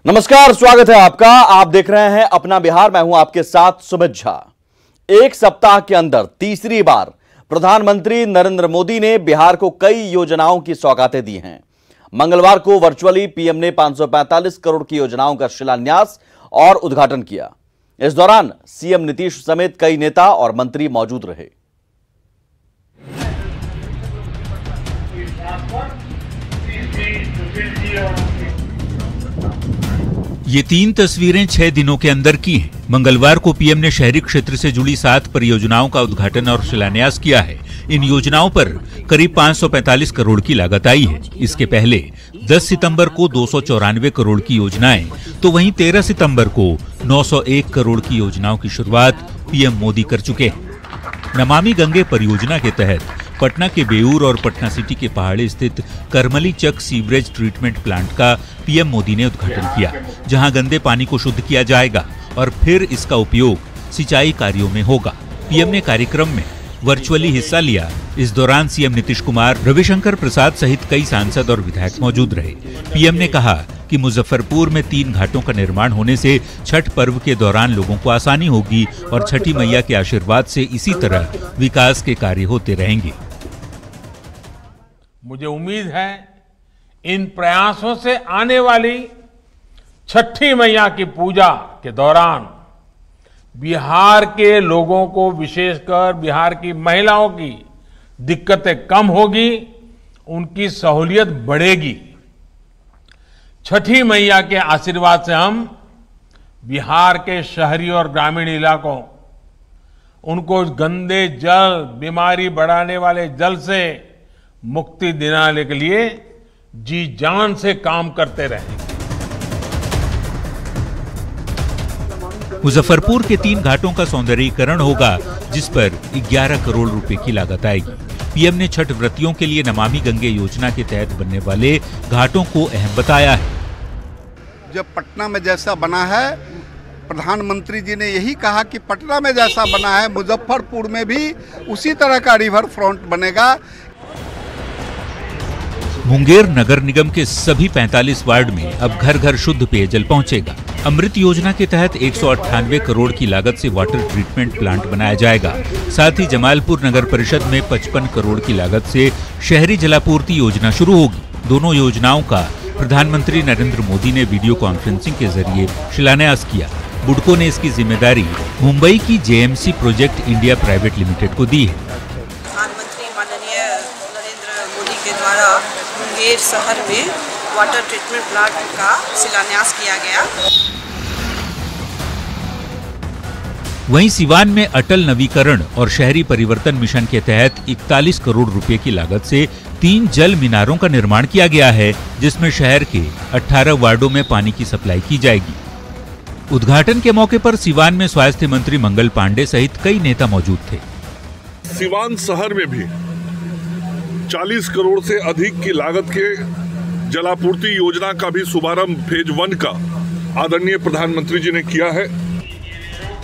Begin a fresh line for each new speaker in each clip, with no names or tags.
नमस्कार, स्वागत है आपका। आप देख रहे हैं अपना बिहार। मैं हूं आपके साथ सुमित झा। एक सप्ताह के अंदर तीसरी बार प्रधानमंत्री नरेंद्र मोदी ने बिहार को कई योजनाओं की सौगातें दी हैं। मंगलवार को वर्चुअली पीएम ने 545 करोड़ की योजनाओं का शिलान्यास और उद्घाटन किया। इस दौरान सीएम नीतीश समेत कई नेता और मंत्री मौजूद रहे।
ये 3 तस्वीरें 6 दिनों के अंदर की हैं। मंगलवार को पीएम ने शहरी क्षेत्र से जुड़ी 7 परियोजनाओं का उद्घाटन और शिलान्यास किया है। इन योजनाओं पर करीब 545 करोड़ की लागत आई है। इसके पहले 10 सितंबर को 294 करोड़ की योजनाएं, तो वहीं 13 सितंबर को 901 करोड़ की योजनाओं की शुरुआत पीएम मोदी कर चुके हैं। नमामि गंगे परियोजना के तहत पटना के बेऊर और पटना सिटी के पहाड़ी स्थित करमली चक सीवरेज ट्रीटमेंट प्लांट का पीएम मोदी ने उद्घाटन किया, जहां गंदे पानी को शुद्ध किया जाएगा और फिर इसका उपयोग सिंचाई कार्यों में होगा। पीएम ने कार्यक्रम में वर्चुअली हिस्सा लिया। इस दौरान सीएम नीतीश कुमार, रविशंकर प्रसाद सहित कई सांसद और विधायक मौजूद रहे। पीएम ने कहा कि मुजफ्फरपुर में 3 घाटों का निर्माण होने से छठ पर्व के दौरान लोगों को आसानी होगी और छठी मैया के आशीर्वाद से इसी तरह विकास के कार्य होते रहेंगे।
मुझे उम्मीद है इन प्रयासों से आने वाली छठी मैया की पूजा के दौरान बिहार के लोगों को, विशेषकर बिहार की महिलाओं की दिक्कतें कम होगी, उनकी सहूलियत बढ़ेगी। छठी मैया के आशीर्वाद से हम बिहार के शहरी और ग्रामीण इलाकों, उनको गंदे जल, बीमारी बढ़ाने वाले जल से मुक्ति दिलाने के लिए जी जान से काम करते रहेंगे।
मुजफ्फरपुर के 3 घाटों का सौंदर्यीकरण होगा, जिस पर 11 करोड़ रुपए की लागत आएगी। पीएम ने छठ व्रतियों के लिए नमामि गंगे योजना के तहत बनने वाले घाटों को अहम बताया है।
जब पटना में जैसा बना है, प्रधानमंत्री जी ने यही कहा कि पटना में जैसा बना है मुजफ्फरपुर में भी उसी तरह का रिवर फ्रंट बनेगा।
मुंगेर नगर निगम के सभी 45 वार्ड में अब घर घर शुद्ध पेयजल पहुंचेगा। अमृत योजना के तहत 198 करोड़ की लागत से वाटर ट्रीटमेंट प्लांट बनाया जाएगा। साथ ही जमालपुर नगर परिषद में 55 करोड़ की लागत से शहरी जलापूर्ति योजना शुरू होगी। दोनों योजनाओं का प्रधानमंत्री नरेंद्र मोदी ने वीडियो कॉन्फ्रेंसिंग के जरिए शिलान्यास किया। बुडको ने इसकी जिम्मेदारी मुंबई की JMC project India private limited को दी है।
प्रधानमंत्री माननीय नरेंद्र मोदी के द्वारा मुंगेर शहर में वाटर ट्रीटमेंट प्लांट का शिलान्यास किया गया।
वहीं सिवान में अटल नवीकरण और शहरी परिवर्तन मिशन के तहत 41 करोड़ रुपए की लागत से 3 जल मीनारों का निर्माण किया गया है, जिसमें शहर के 18 वार्डों में पानी की सप्लाई की जाएगी। उद्घाटन के मौके पर सिवान में स्वास्थ्य मंत्री मंगल पांडे सहित कई नेता मौजूद थे।
सिवान शहर में भी 40 करोड़ से अधिक की लागत के जलापूर्ति योजना का भी शुभारंभ फेज 1 का आदरणीय प्रधानमंत्री जी ने किया है।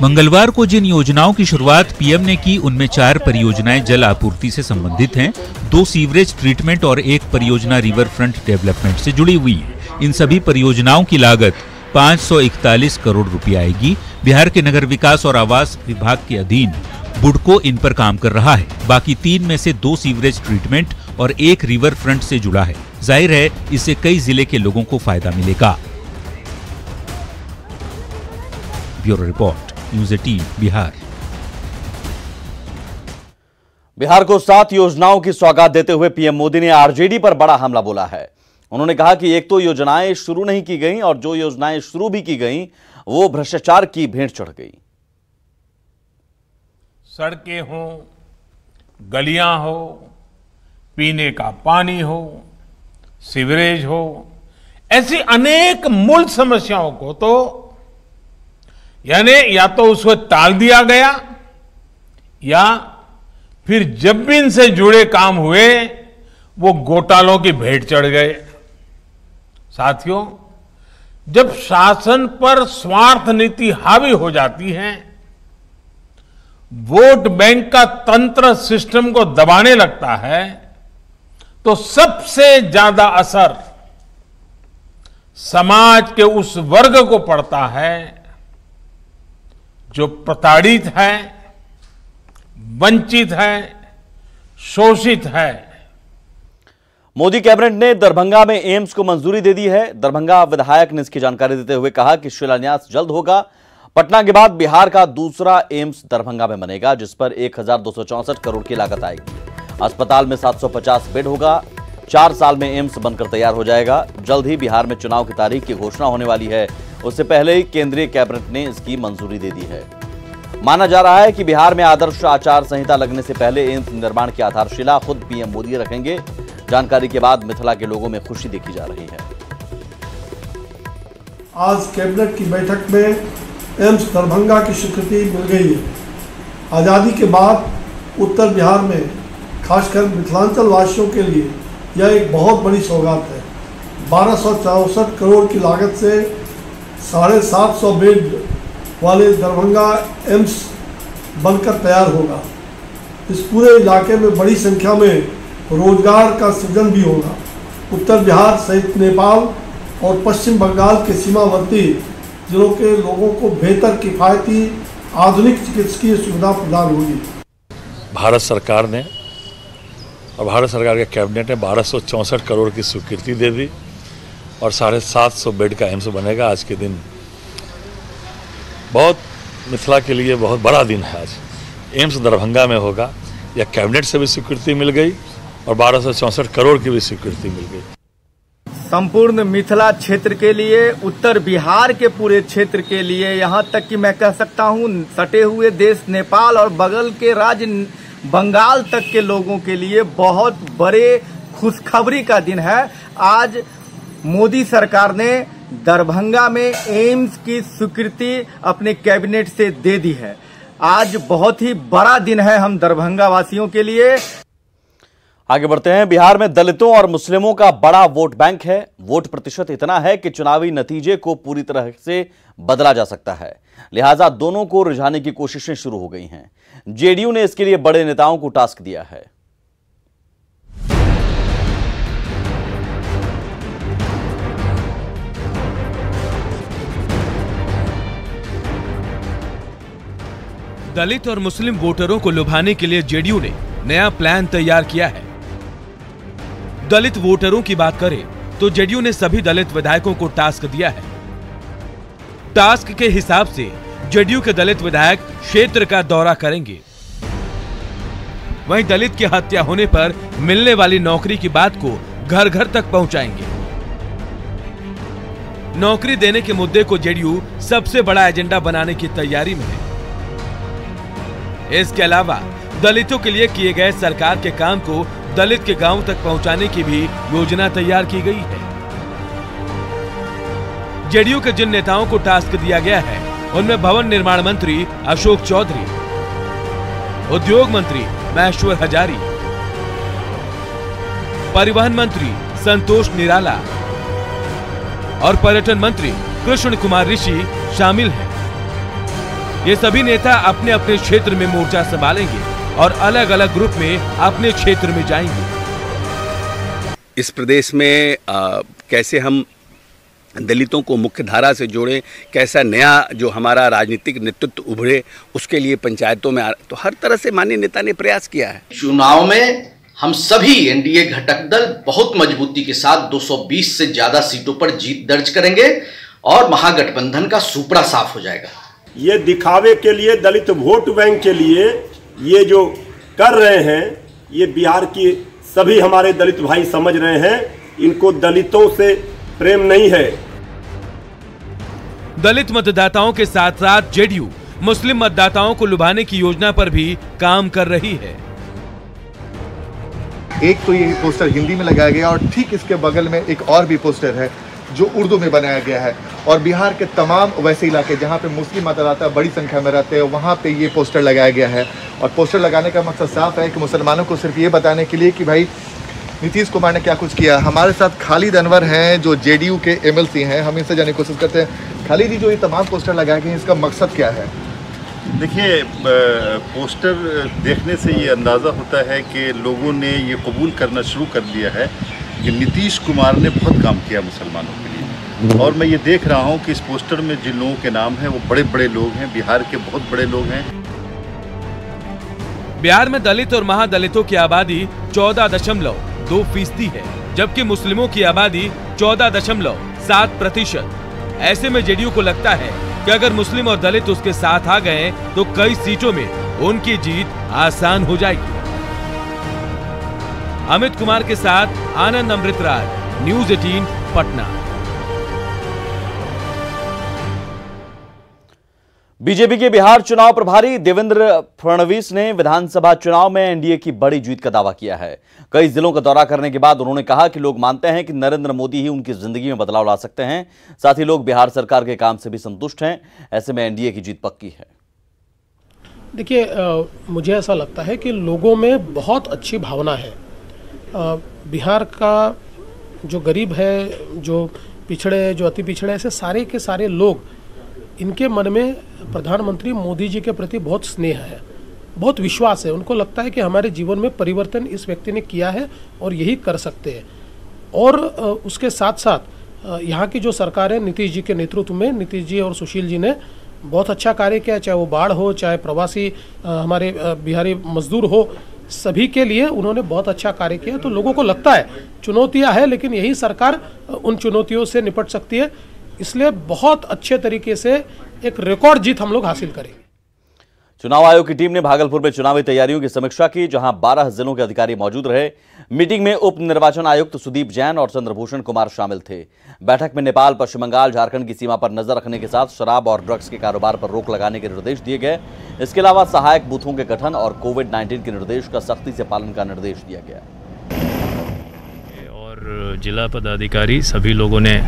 मंगलवार को जिन योजनाओं की शुरुआत पीएम ने की, उनमें 4 परियोजनाएं जल आपूर्ति से संबंधित हैं, 2 सीवरेज ट्रीटमेंट और 1 परियोजना रिवर फ्रंट डेवलपमेंट से जुड़ी हुई है। इन सभी परियोजनाओं की लागत 541 करोड़ रुपए आएगी। बिहार के नगर विकास और आवास विभाग के अधीन बुडको इन पर काम कर रहा है। बाकी 3 में से 2 सीवरेज ट्रीटमेंट और 1 रिवर फ्रंट से जुड़ा है। जाहिर है, इससे कई जिले के लोगों को फायदा मिलेगा। Bureau report, news 18 Bihar.
Bihar को 7 योजनाओं की सौगात देते हुए पीएम मोदी ने आरजेडी पर बड़ा हमला बोला है। उन्होंने कहा कि एक तो योजनाएं शुरू नहीं की गईं और जो योजनाएं शुरू भी की गईं वो भ्रष्टाचार की भेंट चढ़ गई।
सड़कें हो, गलियां हो, पीने का पानी हो, सीवरेज हो, ऐसी अनेक मूल समस्याओं को तो यानी या तो उसको टाल दिया गया या फिर जब भी इनसे जुड़े काम हुए वो घोटालों की भेंट चढ़ गए। साथियों, जब शासन पर स्वार्थ नीति हावी हो जाती है, वोट बैंक का तंत्र सिस्टम को दबाने लगता है, तो सबसे ज्यादा असर समाज के उस वर्ग को पड़ता है जो प्रताड़ित है, वंचित है, शोषित है।
मोदी कैबिनेट ने दरभंगा में एम्स को मंजूरी दे दी है। दरभंगा विधायक ने इसकी जानकारी देते हुए कहा कि शिलान्यास जल्द होगा। पटना के बाद बिहार का दूसरा एम्स दरभंगा में बनेगा, जिस पर 1264 करोड़ की लागत आएगी। अस्पताल में 750 बेड होगा। 4 साल में एम्स बनकर तैयार हो जाएगा। जल्द ही बिहार में चुनाव की तारीख की घोषणा होने वाली है। उससे पहले ही केंद्रीय कैबिनेट ने इसकी मंजूरी दे दी है। माना जा रहा है कि बिहार में आदर्श आचार संहिता लगने से पहले एम्स निर्माण की आधारशिला खुद पीएम मोदी रखेंगे। जानकारी के बाद मिथिला के लोगों में खुशी देखी जा रही है।
आज कैबिनेट की बैठक में एम्स दरभंगा की स्वीकृति मिल गई है। आज़ादी के बाद उत्तर बिहार में खासकर मिथिलांचल वासियों के लिए यह एक बहुत बड़ी सौगात है। 1264 करोड़ की लागत से 750 बेड वाले दरभंगा एम्स बनकर तैयार होगा। इस पूरे इलाके में बड़ी संख्या में रोजगार का सृजन भी होगा। उत्तर बिहार सहित नेपाल और पश्चिम बंगाल के सीमावर्ती जिलों के लोगों को बेहतर किफायती आधुनिक चिकित्सकीय सुविधा प्रदान होगी।
भारत सरकार ने और भारत सरकार के कैबिनेट ने 1264 करोड़ की स्वीकृति दे दी और 750 बेड का एम्स बनेगा। आज के दिन बहुत मिथिला के लिए बहुत बड़ा दिन है। आज एम्स दरभंगा में होगा। यह कैबिनेट से भी स्वीकृति मिल गई और 1264 करोड़ की भी स्वीकृति मिल गई।
संपूर्ण मिथिला क्षेत्र के लिए, उत्तर बिहार के पूरे क्षेत्र के लिए, यहाँ तक कि मैं कह सकता हूँ सटे हुए देश नेपाल और बगल के राज्य बंगाल तक के लोगों के लिए बहुत बड़े खुशखबरी का दिन है। आज मोदी सरकार ने दरभंगा में एम्स की स्वीकृति अपने कैबिनेट से दे दी है। आज बहुत ही बड़ा दिन है हम दरभंगा वासियों के लिए।
आगे बढ़ते हैं। बिहार में दलितों और मुस्लिमों का बड़ा वोट बैंक है। वोट प्रतिशत इतना है कि चुनावी नतीजे को पूरी तरह से बदला जा सकता है। लिहाजा दोनों को रिझाने की कोशिशें शुरू हो गई हैं। जेडीयू ने इसके लिए बड़े नेताओं को टास्क दिया है।
दलित और मुस्लिम वोटरों को लुभाने के लिए जेडीयू ने नया प्लान तैयार किया है। दलित वोटरों की बात करें तो जेडीयू ने सभी दलित विधायकों को टास्क दिया है। टास्क के हिसाब से जेडीयू के दलित विधायक क्षेत्र का दौरा करेंगे। वहीं दलित की हत्या होने पर मिलने वाली नौकरी की बात को घर घर तक पहुंचाएंगे। नौकरी देने के मुद्दे को जेडीयू सबसे बड़ा एजेंडा बनाने की तैयारी में है। इसके अलावा दलितों के लिए किए गए सरकार के काम को दलित के गांव तक पहुंचाने की भी योजना तैयार की गई है। जेडीयू के जिन नेताओं को टास्क दिया गया है उनमें भवन निर्माण मंत्री अशोक चौधरी, उद्योग मंत्री महेश्वर हजारी, परिवहन मंत्री संतोष निराला और पर्यटन मंत्री कृष्ण कुमार ऋषि शामिल हैं। ये सभी नेता अपने अपने क्षेत्र में मोर्चा संभालेंगे और अलग अलग ग्रुप में अपने क्षेत्र में जाएंगे।
इस प्रदेश में कैसे हम दलितों को मुख्य धारा से जोड़ें, कैसा नया जो हमारा राजनीतिक नेतृत्व उभरे, उसके लिए पंचायतों में तो हर तरह से माननीय नेता ने प्रयास किया है।
चुनाव में हम सभी एनडीए घटक दल बहुत मजबूती के साथ 220 से ज्यादा सीटों पर जीत दर्ज करेंगे और महागठबंधन का सुपड़ा साफ हो जाएगा।
ये दिखावे के लिए, दलित वोट बैंक के लिए ये जो कर रहे हैं, ये बिहार की सभी हमारे दलित भाई समझ रहे हैं। इनको दलितों से प्रेम नहीं है।
दलित मतदाताओं के साथ साथ जेडीयू मुस्लिम मतदाताओं को लुभाने की योजना पर भी काम कर रही है।
एक तो ये पोस्टर हिंदी में लगाया गया और ठीक इसके बगल में एक और भी पोस्टर है जो उर्दू में बनाया गया है। और बिहार के तमाम वैसे इलाके जहाँ पे मुस्लिम मतदाता बड़ी संख्या में रहते हैं वहाँ पे ये पोस्टर लगाया गया है। और पोस्टर लगाने का मकसद साफ है कि मुसलमानों को सिर्फ ये बताने के लिए कि भाई नीतीश कुमार ने क्या कुछ किया। हमारे साथ खालिद अनवर हैं जो जेडीयू के एमएलसी हैं, हम इनसे जानने की कोशिश करते हैं। खालिद जी, जो ये तमाम पोस्टर लगाए गए हैं इसका मकसद क्या है?
देखिए, पोस्टर देखने से ये अंदाज़ा होता है कि लोगों ने ये कबूल करना शुरू कर दिया है कि नीतीश कुमार ने बहुत काम किया मुसलमानों के लिए। और मैं ये देख रहा हूँ कि इस पोस्टर में जिन लोगों के नाम हैं वो बड़े बड़े लोग हैं, बिहार के बहुत बड़े लोग हैं।
बिहार में दलित और महादलितों की आबादी 14.2% है, जबकि मुस्लिमों की आबादी 14.7%। ऐसे में जेडीयू को लगता है कि अगर मुस्लिम और दलित उसके साथ आ गए तो कई सीटों में उनकी जीत आसान हो जाएगी। अमित कुमार के साथ आनंद अमृतराज, न्यूज़ 18 पटना।
बीजेपी के बिहार चुनाव प्रभारी देवेंद्र फडणवीस ने विधानसभा चुनाव में एनडीए की बड़ी जीत का दावा किया है। कई जिलों का दौरा करने के बाद उन्होंने कहा कि लोग मानते हैं कि नरेंद्र मोदी ही उनकी जिंदगी में बदलाव ला सकते हैं। साथ ही लोग बिहार सरकार के काम से भी संतुष्ट हैं। ऐसे में एनडीए की जीत पक्की है।
देखिए, मुझे ऐसा लगता है कि लोगों में बहुत अच्छी भावना है। बिहार का जो गरीब है, जो पिछड़े, जो अति पिछड़े, ऐसे सारे के सारे लोग, इनके मन में प्रधानमंत्री मोदी जी के प्रति बहुत स्नेह है, बहुत विश्वास है। उनको लगता है कि हमारे जीवन में परिवर्तन इस व्यक्ति ने किया है और यही कर सकते हैं। और उसके साथ साथ यहाँ की जो सरकार है, नीतीश जी के नेतृत्व में, नीतीश जी और सुशील जी ने बहुत अच्छा कार्य किया, चाहे वो बाढ़ हो, चाहे प्रवासी हमारे बिहारी मजदूर हो, सभी के लिए उन्होंने बहुत अच्छा कार्य किया। तो लोगों को लगता है चुनौतियां हैं, लेकिन यही सरकार उन चुनौतियों से निपट सकती है। इसलिए बहुत अच्छे तरीके से एक रिकॉर्ड जीत हम लोग हासिल करेंगे।
चुनाव आयोग की टीम ने भागलपुर में चुनावी तैयारियों की समीक्षा की, जहां 12 जिलों के अधिकारी मौजूद रहे। मीटिंग में उप निर्वाचन आयुक्त सुदीप जैन और चंद्रभूषण कुमार शामिल थे। बैठक में नेपाल, पश्चिम बंगाल, झारखंड की सीमा पर नजर रखने के साथ शराब और ड्रग्स के कारोबार पर रोक लगाने के निर्देश दिए गए। इसके अलावा सहायक बूथों के गठन और कोविड-19 के निर्देश का सख्ती से पालन का निर्देश दिया गया।
और जिला पदाधिकारी सभी लोगों ने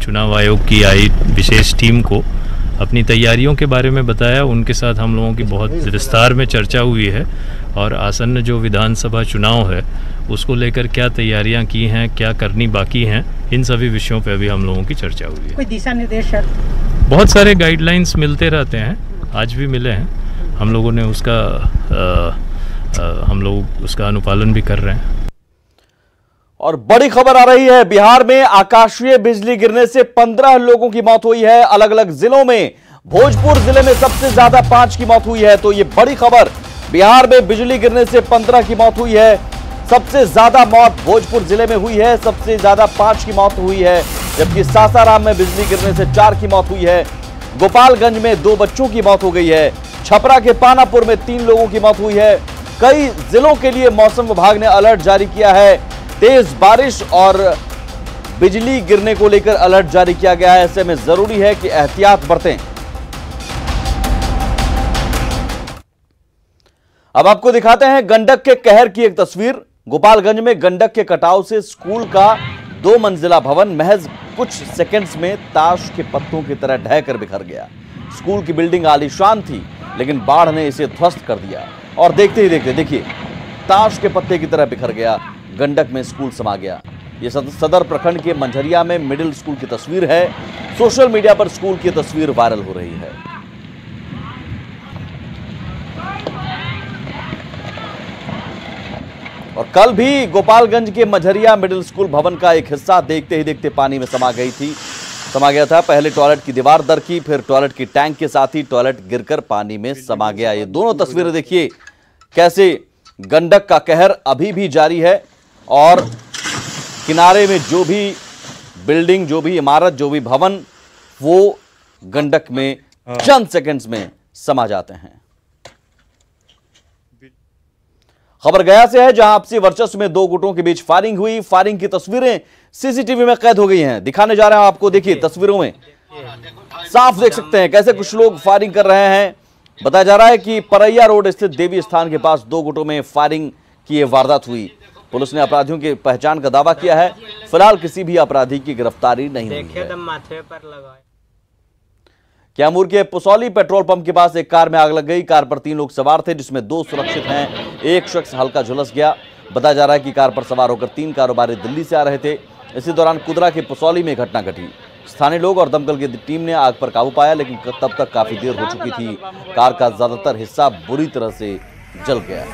चुनाव आयोग की आई विशेष टीम को अपनी तैयारियों के बारे में बताया। उनके साथ हम लोगों की बहुत विस्तार में चर्चा हुई है और आसन्न जो विधानसभा चुनाव है उसको लेकर क्या तैयारियां की हैं, क्या करनी बाकी हैं, इन सभी विषयों पे अभी हम लोगों की चर्चा हुई है।
कोई दिशा निर्देश सर?
बहुत सारे गाइडलाइंस मिलते रहते हैं, आज भी मिले हैं। हम लोगों ने उसका अनुपालन भी कर रहे हैं।
और बड़ी खबर आ रही है, बिहार में आकाशीय बिजली गिरने से 15 लोगों की मौत हुई है। अलग अलग जिलों में भोजपुर जिले में सबसे ज्यादा 5 की मौत हुई है। तो ये बड़ी खबर, बिहार में बिजली गिरने से 15 की मौत हुई है। सबसे ज्यादा मौत भोजपुर जिले में हुई है, सबसे ज्यादा 5 की मौत हुई है। जबकि सासाराम में बिजली गिरने से 4 की मौत हुई है। गोपालगंज में 2 बच्चों की मौत हो गई है। छपरा के पानापुर में 3 लोगों की मौत हुई है। कई जिलों के लिए मौसम विभाग ने अलर्ट जारी किया है। तेज बारिश और बिजली गिरने को लेकर अलर्ट जारी किया गया है। ऐसे में जरूरी है कि एहतियात बरतें। अब आपको दिखाते हैं गंडक के कहर की एक तस्वीर। गोपालगंज में गंडक के कटाव से स्कूल का 2 मंजिला भवन महज कुछ सेकंड्स में ताश के पत्तों की तरह ढहकर बिखर गया। स्कूल की बिल्डिंग आलीशान थी, लेकिन बाढ़ ने इसे ध्वस्त कर दिया और देखते ही देखते देखिए ताश के पत्ते की तरह बिखर गया। गंडक में स्कूल समा गया। यह सदर प्रखंड के मंझरिया में मिडिल स्कूल की तस्वीर है। सोशल मीडिया पर स्कूल की तस्वीर वायरल हो रही है। और कल भी गोपालगंज के मंझरिया मिडिल स्कूल भवन का एक हिस्सा देखते ही देखते पानी में समा गया था। पहले टॉयलेट की दीवार दरकी, फिर टॉयलेट की टैंक के साथ ही टॉयलेट गिरकर पानी में समा गया। ये दोनों तस्वीरें देखिए कैसे गंडक का कहर अभी भी जारी है और किनारे में जो भी बिल्डिंग, जो भी इमारत, जो भी भवन, वो गंडक में चंद सेकंड्स में समा जाते हैं। खबर गया से है, जहां आपसी वर्चस्व में 2 गुटों के बीच फायरिंग हुई। फायरिंग की तस्वीरें सीसीटीवी में कैद हो गई हैं। दिखाने जा रहे हैं आपको, देखिए तस्वीरों में साफ देख सकते हैं कैसे कुछ लोग फायरिंग कर रहे हैं। बताया जा रहा है कि परैया रोड स्थित देवी स्थान के पास 2 गुटों में फायरिंग की यह वारदात हुई। पुलिस ने अपराधियों की पहचान का दावा किया है। फिलहाल किसी भी अपराधी की गिरफ्तारी नहीं हुई है। कैमूर के पुसौली पेट्रोल पंप के पास एक कार में आग लग गई। कार पर 3 लोग सवार थे, जिसमें 2 सुरक्षित हैं, एक शख्स हल्का झुलस गया। बताया जा रहा है कि कार पर सवार होकर 3 कारोबारी दिल्ली से आ रहे थे। इसी दौरान कुदरा के पुसौली में घटना घटी। स्थानीय लोग और दमकल की टीम ने आग पर काबू पाया, लेकिन तब तक काफी देर हो चुकी थी। कार का ज्यादातर हिस्सा बुरी तरह से जल गया।